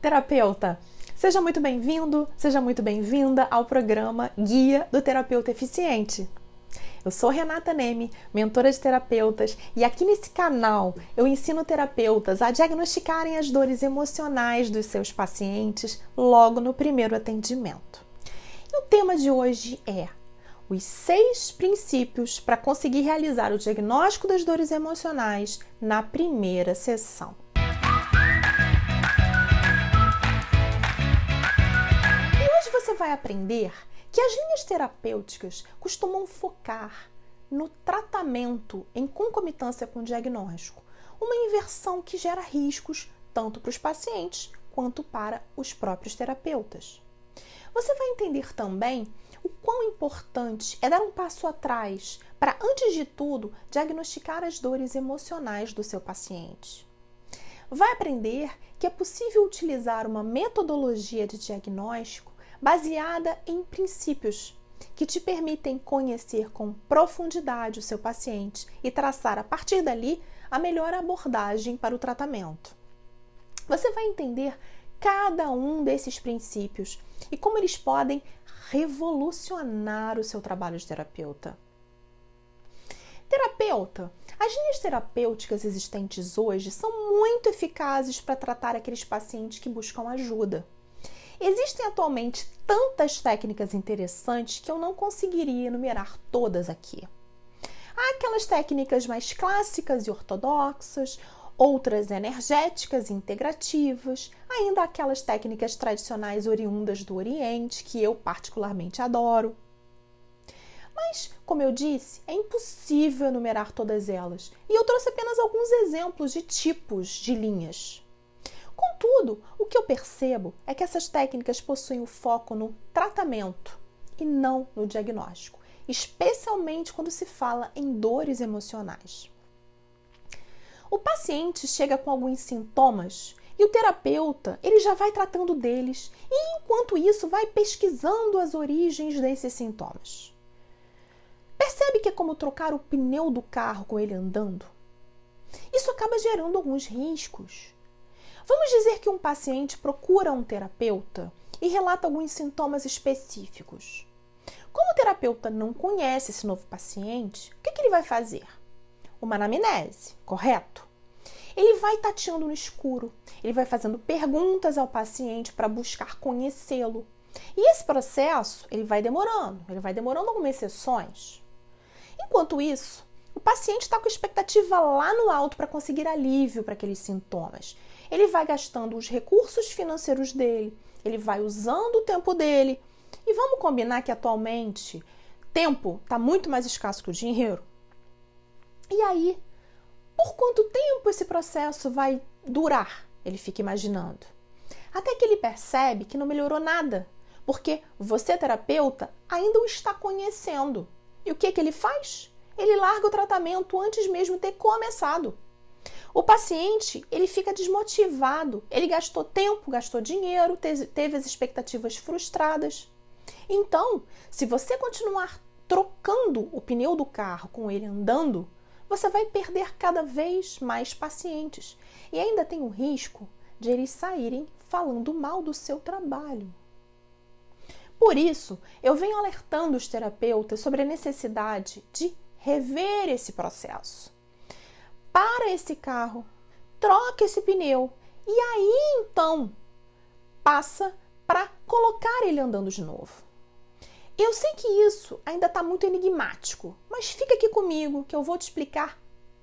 Terapeuta, seja muito bem-vindo, seja muito bem-vinda ao programa Guia do Terapeuta Eficiente. Eu sou Renata Neme, mentora de terapeutas, e aqui nesse canal eu ensino terapeutas a diagnosticarem as dores emocionais dos seus pacientes logo no primeiro atendimento. E o tema de hoje é os 6 princípios para conseguir realizar o diagnóstico das dores emocionais na primeira sessão. Você vai aprender que as linhas terapêuticas costumam focar no tratamento em concomitância com o diagnóstico, uma inversão que gera riscos tanto para os pacientes quanto para os próprios terapeutas. Você vai entender também o quão importante é dar um passo atrás para, antes de tudo, diagnosticar as dores emocionais do seu paciente. Vai aprender que é possível utilizar uma metodologia de diagnóstico baseada em princípios que te permitem conhecer com profundidade o seu paciente e traçar a partir dali a melhor abordagem para o tratamento. Você vai entender cada um desses princípios e como eles podem revolucionar o seu trabalho de terapeuta. Terapeuta, as linhas terapêuticas existentes hoje são muito eficazes para tratar aqueles pacientes que buscam ajuda. Existem atualmente tantas técnicas interessantes que eu não conseguiria enumerar todas aqui. Há aquelas técnicas mais clássicas e ortodoxas, outras energéticas e integrativas, ainda aquelas técnicas tradicionais oriundas do Oriente, que eu particularmente adoro. Mas, como eu disse, é impossível enumerar todas elas, e eu trouxe apenas alguns exemplos de tipos de linhas. Contudo, o que eu percebo é que essas técnicas possuem o foco no tratamento e não no diagnóstico, especialmente quando se fala em dores emocionais. O paciente chega com alguns sintomas e o terapeuta ele já vai tratando deles e, enquanto isso, vai pesquisando as origens desses sintomas. Percebe que é como trocar o pneu do carro com ele andando? Isso acaba gerando alguns riscos. Vamos dizer que um paciente procura um terapeuta e relata alguns sintomas específicos. Como o terapeuta não conhece esse novo paciente, o que ele vai fazer? Uma anamnese, correto? Ele vai tateando no escuro, ele vai fazendo perguntas ao paciente para buscar conhecê-lo. E esse processo ele vai demorando algumas sessões. Enquanto isso, o paciente está com a expectativa lá no alto para conseguir alívio para aqueles sintomas. Ele vai gastando os recursos financeiros dele, ele vai usando o tempo dele. E vamos combinar que atualmente tempo está muito mais escasso que o dinheiro? E aí, por quanto tempo esse processo vai durar? Ele fica imaginando. Até que ele percebe que não melhorou nada, porque você, terapeuta, ainda o está conhecendo. E o que ele faz? Ele larga o tratamento antes mesmo de ter começado. O paciente, ele fica desmotivado, ele gastou tempo, gastou dinheiro, teve as expectativas frustradas. Então, se você continuar trocando o pneu do carro com ele andando, você vai perder cada vez mais pacientes. E ainda tem o risco de eles saírem falando mal do seu trabalho. Por isso, eu venho alertando os terapeutas sobre a necessidade de rever esse processo. Para esse carro, troca esse pneu e aí então passa para colocar ele andando de novo. Eu sei que isso ainda está muito enigmático, mas fica aqui comigo que eu vou te explicar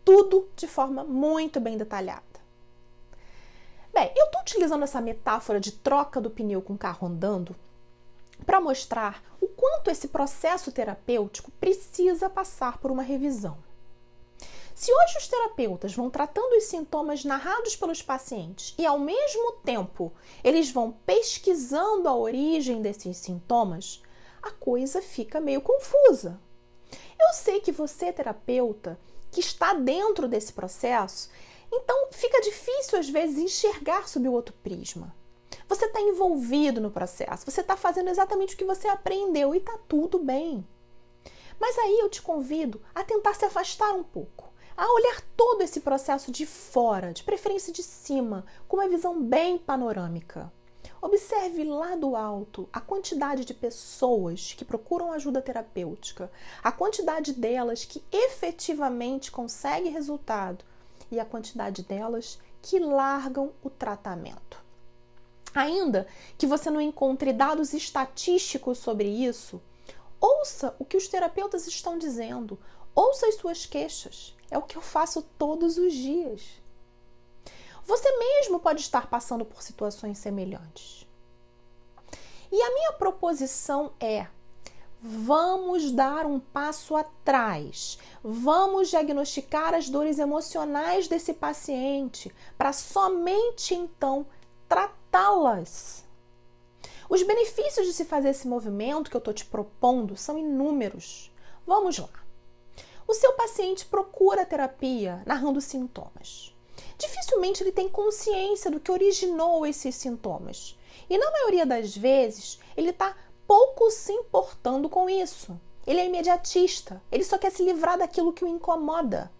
tudo de forma muito bem detalhada. Bem, eu estou utilizando essa metáfora de troca do pneu com o carro andando para mostrar o quanto esse processo terapêutico precisa passar por uma revisão. Se hoje os terapeutas vão tratando os sintomas narrados pelos pacientes e, ao mesmo tempo, eles vão pesquisando a origem desses sintomas, a coisa fica meio confusa. Eu sei que você, terapeuta, que está dentro desse processo, então fica difícil, às vezes, enxergar sob o outro prisma. Você está envolvido no processo, você está fazendo exatamente o que você aprendeu e está tudo bem. Mas aí eu te convido a tentar se afastar um pouco, A olhar todo esse processo de fora, de preferência de cima, com uma visão bem panorâmica. Observe lá do alto a quantidade de pessoas que procuram ajuda terapêutica, a quantidade delas que efetivamente conseguem resultado e a quantidade delas que largam o tratamento. Ainda que você não encontre dados estatísticos sobre isso, ouça o que os terapeutas estão dizendo, ouça as suas queixas. É o que eu faço todos os dias. Você mesmo pode estar passando por situações semelhantes. E a minha proposição é: vamos dar um passo atrás. Vamos diagnosticar as dores emocionais desse paciente para somente então tratá-las. Os benefícios de se fazer esse movimento que eu estou te propondo são inúmeros. Vamos lá. O seu paciente procura a terapia narrando sintomas. Dificilmente ele tem consciência do que originou esses sintomas. E na maioria das vezes, ele está pouco se importando com isso. Ele é imediatista, ele só quer se livrar daquilo que o incomoda.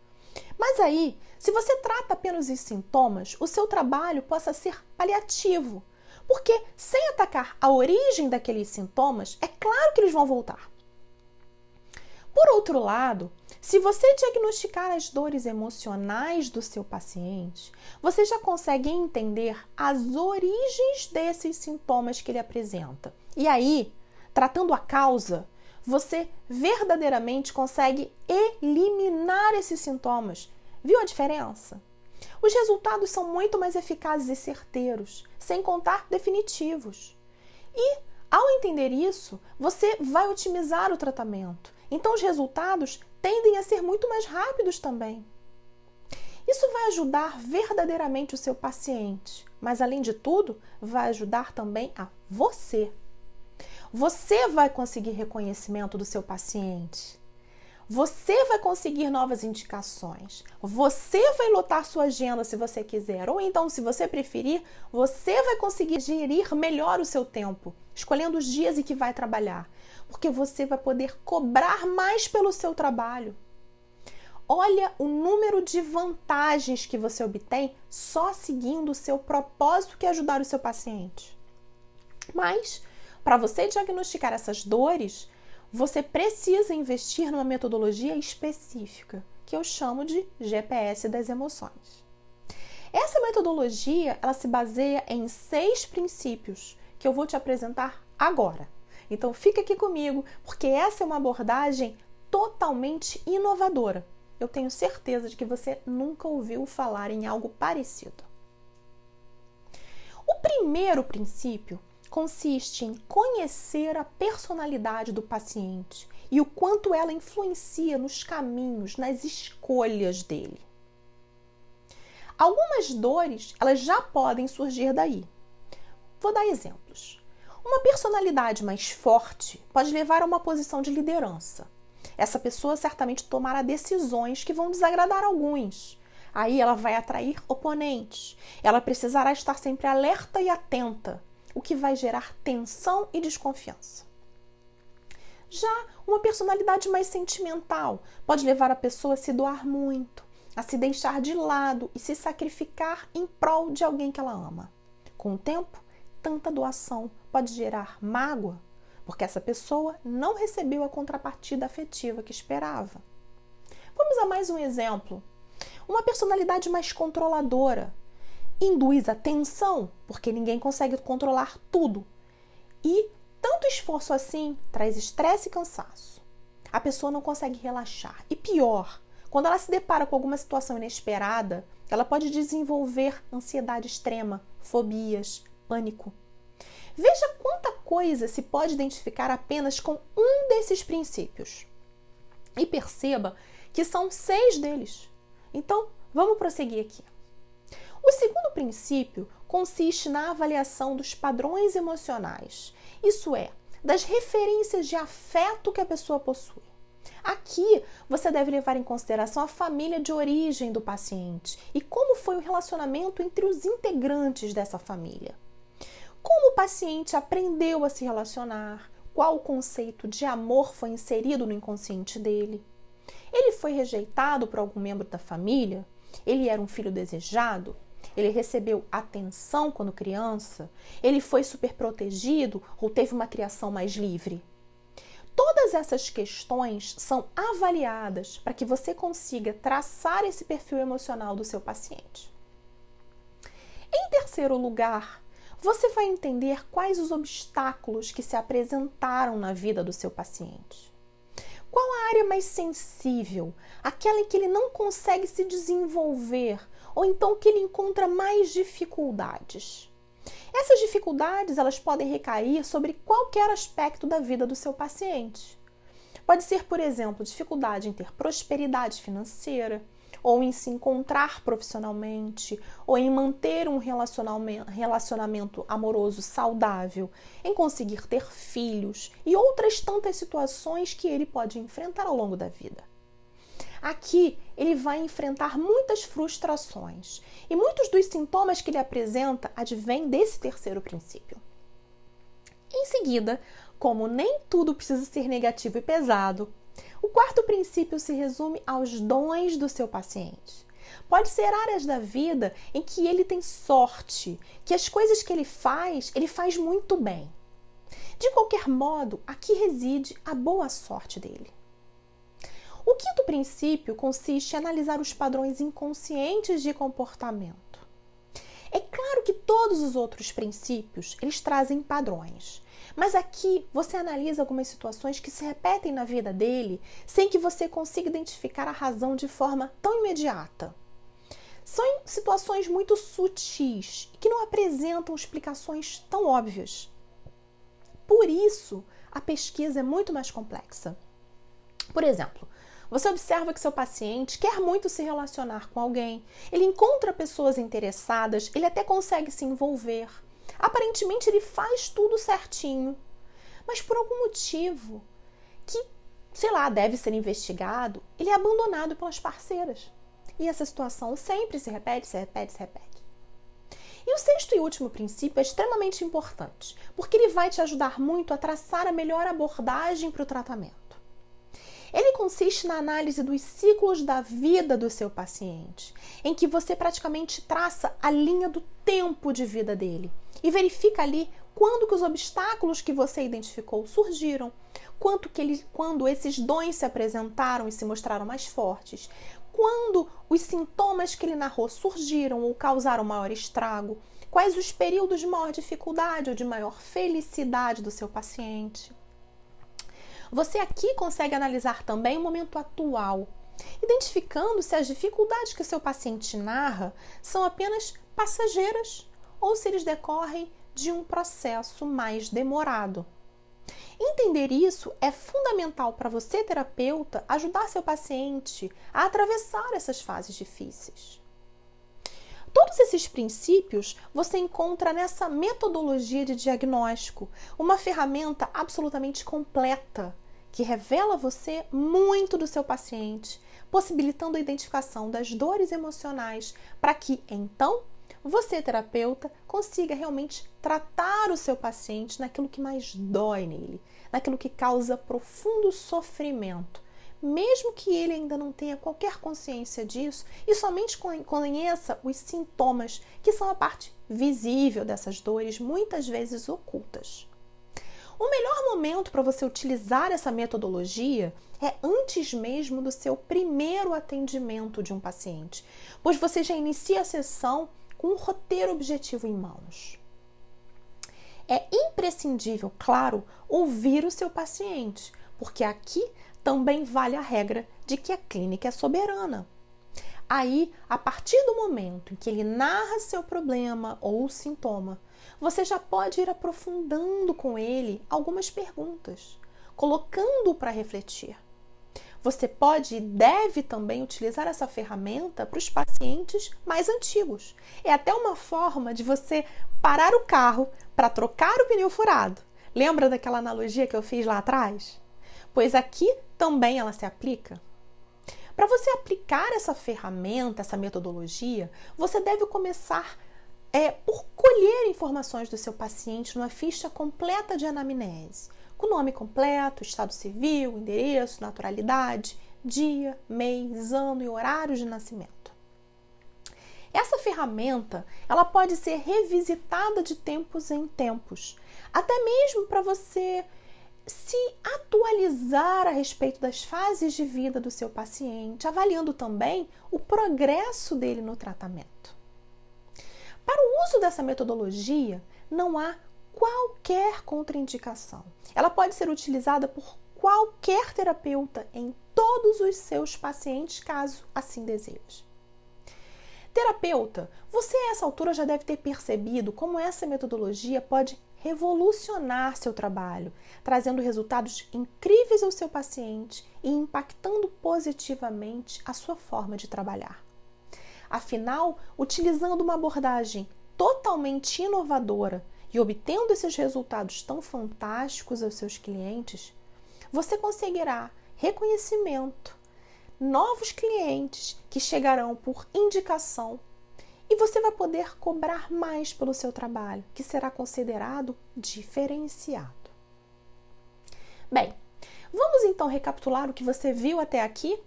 Mas aí, se você trata apenas os sintomas, o seu trabalho possa ser paliativo. Porque sem atacar a origem daqueles sintomas, é claro que eles vão voltar. Por outro lado, se você diagnosticar as dores emocionais do seu paciente, você já consegue entender as origens desses sintomas que ele apresenta. E aí, tratando a causa, você verdadeiramente consegue eliminar esses sintomas. Viu a diferença? Os resultados são muito mais eficazes e certeiros, sem contar definitivos. E, ao entender isso, você vai otimizar o tratamento. Então, os resultados tendem a ser muito mais rápidos também. Isso vai ajudar verdadeiramente o seu paciente, mas, além de tudo, vai ajudar também a você. Você vai conseguir reconhecimento do seu paciente. Você vai conseguir novas indicações. Você vai lotar sua agenda se você quiser. Ou então, se você preferir, você vai conseguir gerir melhor o seu tempo, escolhendo os dias em que vai trabalhar. Porque você vai poder cobrar mais pelo seu trabalho. Olha o número de vantagens que você obtém só seguindo o seu propósito, que é ajudar o seu paciente. Mas, para você diagnosticar essas dores, você precisa investir numa metodologia específica, que eu chamo de GPS das emoções. Essa metodologia, ela se baseia em 6 princípios que eu vou te apresentar agora. Então fica aqui comigo, porque essa é uma abordagem totalmente inovadora. Eu tenho certeza de que você nunca ouviu falar em algo parecido. O primeiro princípio consiste em conhecer a personalidade do paciente e o quanto ela influencia nos caminhos, nas escolhas dele. Algumas dores, elas já podem surgir daí. Vou dar exemplos. Uma personalidade mais forte pode levar a uma posição de liderança. Essa pessoa certamente tomará decisões que vão desagradar alguns. Aí ela vai atrair oponentes. Ela precisará estar sempre alerta e atenta, o que vai gerar tensão e desconfiança. Já uma personalidade mais sentimental pode levar a pessoa a se doar muito, a se deixar de lado e se sacrificar em prol de alguém que ela ama. Com o tempo, tanta doação pode gerar mágoa, porque essa pessoa não recebeu a contrapartida afetiva que esperava. Vamos a mais um exemplo. Uma personalidade mais controladora induz a tensão, porque ninguém consegue controlar tudo. E tanto esforço assim traz estresse e cansaço. A pessoa não consegue relaxar. E pior, quando ela se depara com alguma situação inesperada, ela pode desenvolver ansiedade extrema, fobias, pânico. Veja quanta coisa se pode identificar apenas com um desses princípios. E perceba que são 6 deles. Então, vamos prosseguir aqui. O segundo princípio consiste na avaliação dos padrões emocionais, isso é, das referências de afeto que a pessoa possui. Aqui, você deve levar em consideração a família de origem do paciente e como foi o relacionamento entre os integrantes dessa família. Como o paciente aprendeu a se relacionar, qual o conceito de amor foi inserido no inconsciente dele. Ele foi rejeitado por algum membro da família? Ele era um filho desejado? Ele recebeu atenção quando criança? Ele foi superprotegido ou teve uma criação mais livre? Todas essas questões são avaliadas para que você consiga traçar esse perfil emocional do seu paciente. Em terceiro lugar, você vai entender quais os obstáculos que se apresentaram na vida do seu paciente. Qual a área mais sensível, aquela em que ele não consegue se desenvolver, ou então que ele encontra mais dificuldades? Essas dificuldades, elas podem recair sobre qualquer aspecto da vida do seu paciente. Pode ser, por exemplo, dificuldade em ter prosperidade financeira, ou em se encontrar profissionalmente, ou em manter um relacionamento amoroso saudável, em conseguir ter filhos e outras tantas situações que ele pode enfrentar ao longo da vida. Aqui, ele vai enfrentar muitas frustrações e muitos dos sintomas que ele apresenta advêm desse terceiro princípio. Em seguida, como nem tudo precisa ser negativo e pesado, o quarto princípio se resume aos dons do seu paciente. Pode ser áreas da vida em que ele tem sorte, que as coisas que ele faz muito bem. De qualquer modo, aqui reside a boa sorte dele. O quinto princípio consiste em analisar os padrões inconscientes de comportamento. É claro que todos os outros princípios, eles trazem padrões. Mas aqui você analisa algumas situações que se repetem na vida dele sem que você consiga identificar a razão de forma tão imediata. São situações muito sutis e que não apresentam explicações tão óbvias. Por isso, a pesquisa é muito mais complexa. Por exemplo, você observa que seu paciente quer muito se relacionar com alguém, ele encontra pessoas interessadas, ele até consegue se envolver. Aparentemente ele faz tudo certinho, mas por algum motivo que, deve ser investigado, ele é abandonado pelas parceiras. E essa situação sempre se repete. E o sexto e último princípio é extremamente importante, porque ele vai te ajudar muito a traçar a melhor abordagem para o tratamento. Ele consiste na análise dos ciclos da vida do seu paciente, em que você praticamente traça a linha do tempo de vida dele e verifica ali quando que os obstáculos que você identificou surgiram, quando esses dons se apresentaram e se mostraram mais fortes, quando os sintomas que ele narrou surgiram ou causaram maior estrago, quais os períodos de maior dificuldade ou de maior felicidade do seu paciente. Você aqui consegue analisar também o momento atual, identificando se as dificuldades que o seu paciente narra são apenas passageiras ou se eles decorrem de um processo mais demorado. Entender isso é fundamental para você, terapeuta, ajudar seu paciente a atravessar essas fases difíceis. Todos esses princípios você encontra nessa metodologia de diagnóstico, uma ferramenta absolutamente completa que revela a você muito do seu paciente, possibilitando a identificação das dores emocionais para que, então, você, terapeuta, consiga realmente tratar o seu paciente naquilo que mais dói nele, naquilo que causa profundo sofrimento, mesmo que ele ainda não tenha qualquer consciência disso e somente conheça os sintomas, que são a parte visível dessas dores, muitas vezes ocultas. O melhor momento para você utilizar essa metodologia é antes mesmo do seu primeiro atendimento de um paciente, pois você já inicia a sessão com um roteiro objetivo em mãos. É imprescindível, claro, ouvir o seu paciente, porque aqui também vale a regra de que a clínica é soberana. Aí, a partir do momento em que ele narra seu problema ou sintoma, você já pode ir aprofundando com ele algumas perguntas, colocando-o para refletir. Você pode e deve também utilizar essa ferramenta para os pacientes mais antigos. É até uma forma de você parar o carro para trocar o pneu furado. Lembra daquela analogia que eu fiz lá atrás? Pois aqui também ela se aplica. Para você aplicar essa ferramenta, essa metodologia, você deve começar por colher informações do seu paciente numa ficha completa de anamnese, com nome completo, estado civil, endereço, naturalidade, dia, mês, ano e horário de nascimento. Essa ferramenta, ela pode ser revisitada de tempos em tempos, até mesmo para você se atualizar a respeito das fases de vida do seu paciente, avaliando também o progresso dele no tratamento. Para o uso dessa metodologia, não há qualquer contraindicação. Ela pode ser utilizada por qualquer terapeuta em todos os seus pacientes, caso assim deseje. Terapeuta, você a essa altura já deve ter percebido como essa metodologia pode revolucionar seu trabalho, trazendo resultados incríveis ao seu paciente e impactando positivamente a sua forma de trabalhar. Afinal, utilizando uma abordagem totalmente inovadora e obtendo esses resultados tão fantásticos aos seus clientes, você conseguirá reconhecimento, novos clientes que chegarão por indicação e você vai poder cobrar mais pelo seu trabalho, que será considerado diferenciado. Bem, vamos então recapitular o que você viu até aqui?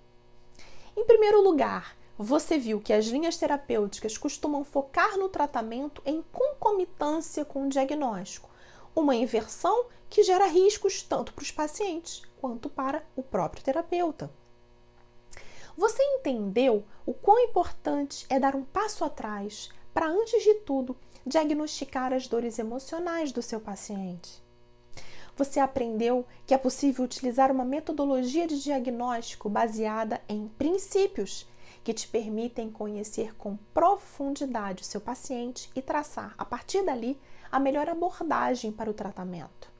Em primeiro lugar, você viu que as linhas terapêuticas costumam focar no tratamento em concomitância com o diagnóstico, uma inversão que gera riscos tanto para os pacientes quanto para o próprio terapeuta. Você entendeu o quão importante é dar um passo atrás para, antes de tudo, diagnosticar as dores emocionais do seu paciente? Você aprendeu que é possível utilizar uma metodologia de diagnóstico baseada em princípios que te permitem conhecer com profundidade o seu paciente e traçar, a partir dali, a melhor abordagem para o tratamento.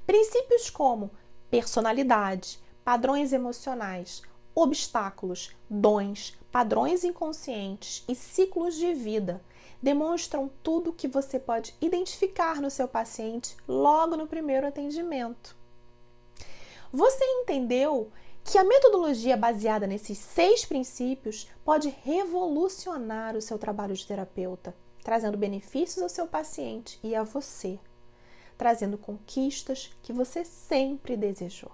Princípios como personalidade, padrões emocionais, obstáculos, dons, padrões inconscientes e ciclos de vida demonstram tudo o que você pode identificar no seu paciente logo no primeiro atendimento. Você entendeu que a metodologia baseada nesses 6 princípios pode revolucionar o seu trabalho de terapeuta, trazendo benefícios ao seu paciente e a você, trazendo conquistas que você sempre desejou.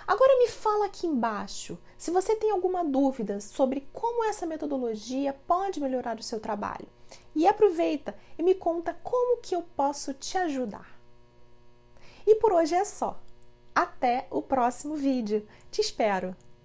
Agora me fala aqui embaixo se você tem alguma dúvida sobre como essa metodologia pode melhorar o seu trabalho. E aproveita e me conta como que eu posso te ajudar. E por hoje é só. Até o próximo vídeo. Te espero!